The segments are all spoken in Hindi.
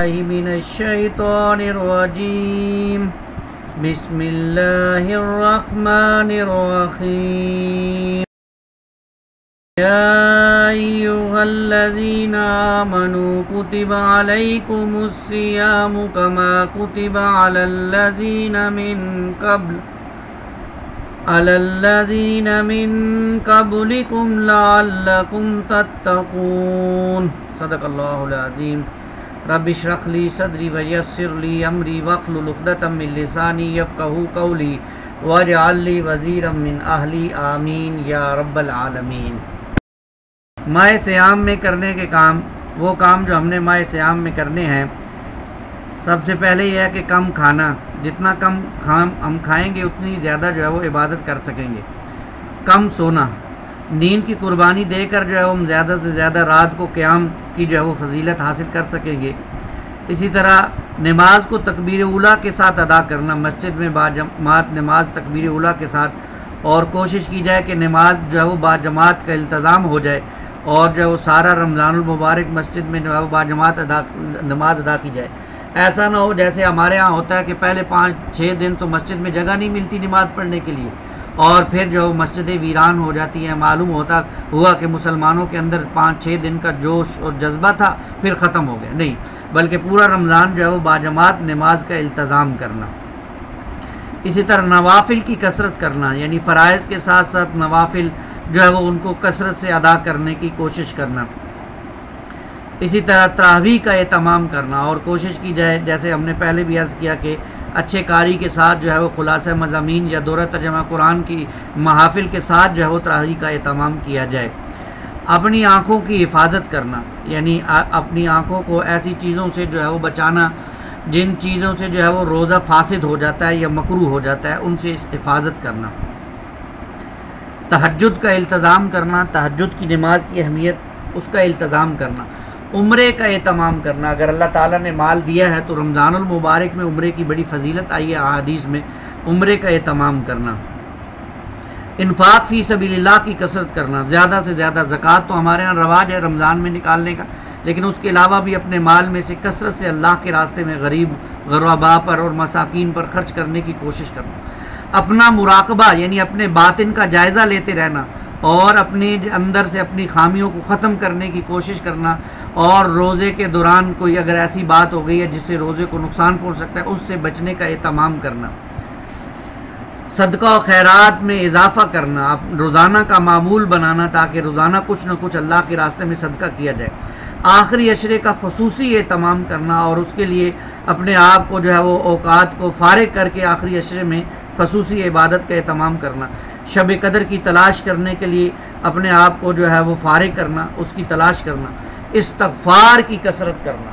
मिनश्शैतानिर्रजीम बिस्मिल्लाहिर्रहमानिर्रहीम या अय्युहल्लज़ीना आमनू कुतिबा अलैकुमुस्सियामु कमा कुतिबा अलल्लज़ीना मिन क़ब्लिकुम लअल्लकुम तत्तक़ून। सदक़ल्लाहुल अज़ीम। रब्बि इश्रह ली सदरी वयस्सिर ली अमरी वहलुल उक़दतम मिन लिसानी यफ़क़हू क़ौली वजअल ली वज़ीरम मिन अहली आमीन या रब्बल आलमीन। माह सियाम में करने के काम, वो काम जो हमने माह सियाम में करने हैं, सबसे पहले यह है कि कम खाना। जितना कम हम खाएंगे उतनी ज़्यादा जो है वो इबादत कर सकेंगे। कम सोना, नींद की कुर्बानी देकर जो है हम ज़्यादा से ज़्यादा रात को क़याम की जो है वो फजीलत हासिल कर सकेंगे। इसी तरह नमाज को तकबीर उला के साथ अदा करना, मस्जिद में बाजमात नमाज तकबीर उला के साथ, और कोशिश की जाए कि नमाज जो है वो बाजमात का इल्तज़ाम हो जाए और जो है वो सारा रमज़ानुल मुबारक मस्जिद में जो है वो बाजमात नमाज अदा की जाए। ऐसा ना हो जैसे हमारे यहाँ होता है कि पहले 5-6 दिन तो मस्जिद में जगह नहीं मिलती नमाज़ पढ़ने के लिए, और फिर जो मस्जिदें वीरान हो जाती हैं। मालूम हुआ कि मुसलमानों के अंदर 5-6 दिन का जोश और जज्बा था, फिर ख़त्म हो गया। नहीं, बल्कि पूरा रमज़ान जो है वो बाजमात नमाज का इल्तज़ाम करना। इसी तरह नवाफिल की कसरत करना, यानी फ़राइज़ के साथ साथ नवाफिल जो है वो उनको कसरत से अदा करने की कोशिश करना। इसी तरह तरावी का एहतमाम करना, और कोशिश की जाए, जैसे हमने पहले भी अर्ज़ किया, कि अच्छे कारी के साथ जो है वो खुलासा मज़ामीन या दौरा तर्जुमा कुरान की महाफिल के साथ जो है वो तरावी का एहतमाम किया जाए। अपनी आँखों की हिफाजत करना, यानी अपनी आँखों को ऐसी चीज़ों से जो है वो बचाना जिन चीज़ों से जो है वो रोज़ा फासिद हो जाता है या मकरूह हो जाता है, उनसे हिफाजत करना। तहज्जुद का इल्तज़ाम करना, तहज्जुद की नमाज की अहमियत, उसका इल्तज़ाम करना। उम्रे का एहतमाम करना, अगर अल्लाह ताला ने माल दिया है तो रमज़ानुल मुबारक में उम्रे की बड़ी फजीलत आई है अहादीस में, उम्रे का एहतमाम करना। इन्फाक फ़ी सबीलिल्लाह की कसरत करना, ज़्यादा से ज़्यादा। ज़कात तो हमारे यहाँ रवाज है रमज़ान में निकालने का, लेकिन उसके अलावा भी अपने माल में से कसरत से अल्लाह के रास्ते में गरीब गुरबा पर और मसाकीन पर ख़र्च करने की कोशिश करना। अपना मुराकबा, यानी अपने बातिन का जायज़ा लेते रहना और अपने अंदर से अपनी खामियों को ख़त्म करने की कोशिश करना, और रोज़े के दौरान कोई अगर ऐसी बात हो गई है जिससे रोज़े को नुकसान पहुँच सकता है, उससे बचने का एहतमाम करना। सदका और खैरात में इजाफ़ा करना, आप रोज़ाना का मामूल बनाना ताकि रोज़ाना कुछ न कुछ अल्लाह के रास्ते में सदका किया जाए। आखिरी अशरे का ख़ुसूसी एहतमाम करना, और उसके लिए अपने आप को जो है वो औकात को फ़ारिग करके आखिरी अशरे में ख़ुसूसी इबादत का एहतमाम करना। शब कदर की तलाश करने के लिए अपने आप को जो है वो फ़ारिग करना, उसकी तलाश करना। इस्तग़फ़ार की कसरत करना,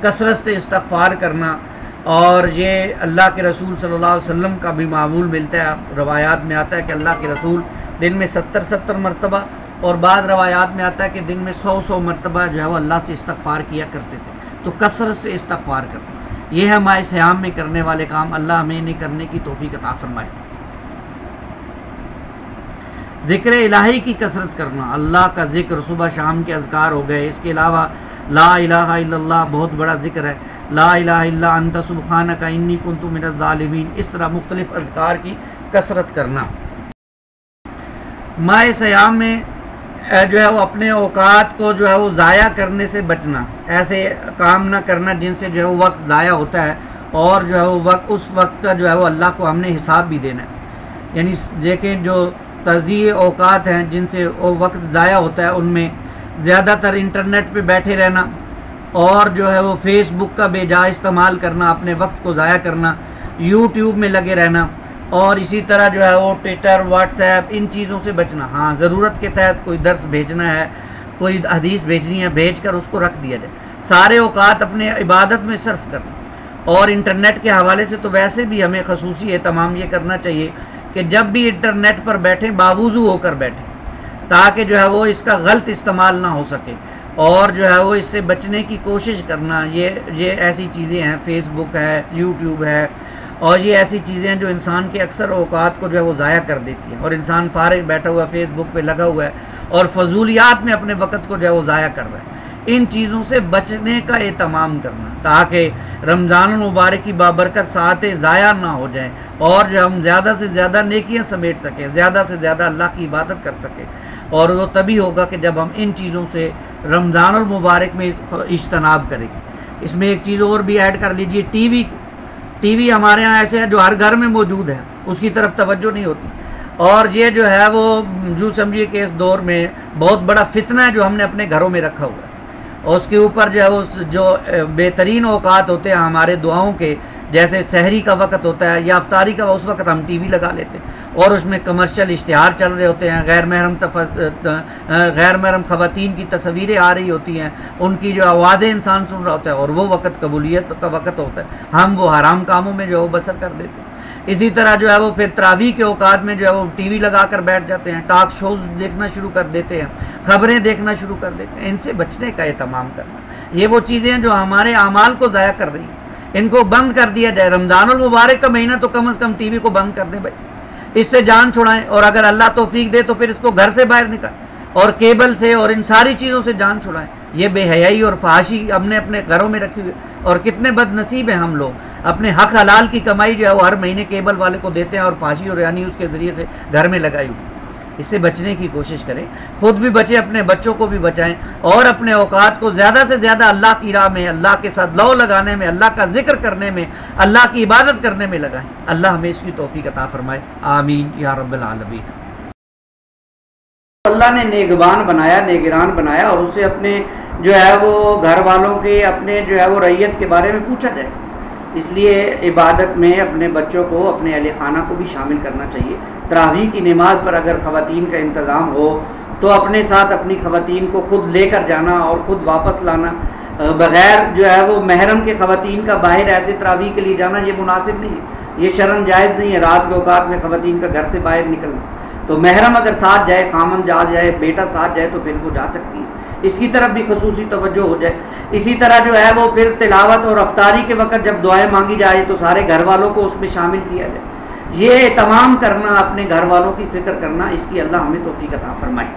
कसरत से इस्तग़फ़ार करना, और ये अल्लाह के रसूल सल्लल्लाहु अलैहि वसल्लम का भी मामूल मिलता है। रवायात में आता है कि अल्लाह के रसूल दिन में 70 मरतबा, और बाद रवायात में आता है कि दिन में 100 मरतबा जो है वो अल्लाह से इस्तग़फ़ार किया करते थे। तो कसरत से इस्तग़फ़ार करना, यह है माह सियाम में करने वाले काम। अल्लाह हमें इन्हें करने की तौफ़ीक़ अता फ़रमाए। ज़िक्र इलाही की कसरत करना, अल्लाह का ज़िक्र, सुबह शाम के अज़कार हो गए। इसके अलावा ला इलाहा इल्लल्लाह बहुत बड़ा ज़िक्र है, ला इलाहा इल्ला अंत सुब्हानका इन्नी कुन्तु मिनज़ ज़ालिमीन। इस तरह मुख्तलिफ़ अज़कार की कसरत करना। माह सियाम में जो है वो अपने औकात को जो है वो ज़ाया करने से बचना, ऐसे काम ना करना जिनसे जो है वो वक्त ज़ाया होता है, और जो है वो वक्त, उस वक्त का जो है वो अल्लाह को हमने हिसाब भी देना है। यानी देखें जो तज़ीए औकात हैं जिनसे वो वक्त ज़ाया होता है, उनमें ज़्यादातर इंटरनेट पे बैठे रहना, और जो है वो फेसबुक का बेजा इस्तेमाल करना, अपने वक्त को ज़ाया करना, यूट्यूब में लगे रहना, और इसी तरह जो है वो ट्विटर, व्हाट्सएप, इन चीज़ों से बचना। हाँ, ज़रूरत के तहत कोई दर्स भेजना है, कोई हदीस भेजनी है, भेज कर उसको रख दिया जाए। सारे औकात अपने इबादत में सर्फ करना। और इंटरनेट के हवाले से तो वैसे भी हमें ख़ुसूसी एहतमाम ये करना चाहिए कि जब भी इंटरनेट पर बैठें बावुज़ू होकर बैठें, ताकि जो है वो इसका गलत इस्तेमाल ना हो सके, और जो है वो इससे बचने की कोशिश करना। ये ऐसी चीज़ें हैं, फेसबुक है, यूट्यूब है, और ये ऐसी चीज़ें हैं जो इंसान के अक्सर औकात को जो है वो ज़ाया कर देती हैं, और इंसान फारिग बैठा हुआ फेसबुक पे लगा हुआ है और फजूलियात में अपने वक़्त को जो है वो ज़ाया कर रहा है। इन चीज़ों से बचने का एहतमाम करना, ताकि रमज़ान मुबारक की बाबरकत सातें ज़ाया ना हो जाएं और जो हम ज़्यादा से ज़्यादा नेकियां समेट सकें, ज़्यादा से ज़्यादा अल्लाह की इबादत कर सकें। और वो तभी होगा कि जब हम इन चीज़ों से रमज़ान मुबारक में इज्तनाब करेंगे। इसमें एक चीज़ और भी ऐड कर लीजिए, टीवी हमारे यहाँ ऐसे है जो हर घर में मौजूद है, उसकी तरफ तवज्जो नहीं होती। और ये जो है वो जो समझिए कि इस दौर में बहुत बड़ा फितना है जो हमने अपने घरों में रखा हुआ है, और उसके ऊपर जो है उस जो बेहतरीन औकात होते हैं हमारे दुआओं के, जैसे सहरी का वक्त होता है या अफ्तारी का, उस वक्त हम टीवी लगा लेते हैं और उसमें कमर्शियल इश्तिहार चल रहे होते हैं, गैर महरम ख़वातीन की तस्वीरें आ रही होती हैं, उनकी जो आवाज़ें इंसान सुन रहा होता है, और वो वक्त कबूलियत का वक्त होता है, हम वो हराम कामों में जो है वो बसर कर देते हैं। इसी तरह जो है वो फिर तरावी के औकात में जो है वो टीवी लगा कर बैठ जाते हैं, टॉक शोज़ देखना शुरू कर देते हैं, ख़बरें देखना शुरू कर देते हैं। इनसे बचने का एहतमाम करना, ये वो चीज़ें हैं जो हमारे आमाल को ज़ाया कर रही हैं, इनको बंद कर दिया जाए। रमज़ानुल मुबारक का महीना तो कम से कम टीवी को बंद कर दें भाई, इससे जान छुड़ाएं, और अगर अल्लाह तौफीक दे तो फिर इसको घर से बाहर निकालें और केबल से और इन सारी चीज़ों से जान छुड़ाएं। ये बेहयाई और फहाशी हमने अपने घरों में रखी हुई, और कितने बदनसीब हैं हम लोग, अपने हक हलाल की कमाई जो है वो हर महीने केबल वाले को देते हैं और फहाशी और यानी उसके ज़रिए से घर में लगाई हुई। इससे बचने की कोशिश करें, खुद भी बचें, अपने बच्चों को भी बचाएं, और अपने औकात को ज़्यादा से ज़्यादा अल्लाह की राह में, अल्लाह के साथ लौ लगाने में, अल्लाह का जिक्र करने में, अल्लाह की इबादत करने में लगाएं। अल्लाह हमें इसकी तौफीक अता फरमाए, आमीन या रब्बल आलमीन। अल्लाह ने नेगबान बनाया, नेगरान बनाया, और उससे अपने जो है वो घर वालों के, अपने जो है वो रैयत के बारे में पूछा जाए। इसलिए इबादत में अपने बच्चों को, अपने अहले खाना को भी शामिल करना चाहिए। तरावी की नमाज पर अगर ख़वातीन का इंतज़ाम हो तो अपने साथ अपनी ख़वातीन को ख़ुद लेकर जाना और ख़ुद वापस लाना, बग़ैर जो है वो महरम के ख़वातीन का बाहर ऐसे तरावी के लिए जाना ये मुनासिब नहीं है, ये शरन जायज़ नहीं है। रात के औकात में ख़वातीन का घर से बाहर निकलना, तो महरम अगर साथ जाए, खामन जा जाए, बेटा साथ जाए तो फिर वो जा सकती है, इसकी तरफ भी खसूसी तवज्जो हो जाए। इसी तरह जो है वो फिर तिलावत और अफ्तारी के वक़्त जब दुआएं मांगी जाए तो सारे घर वालों को उसमें शामिल किया जाए। ये तमाम करना, अपने घर वालों की फ़िक्र करना, इसकी अल्लाह हमें तौफीक अता फरमाए।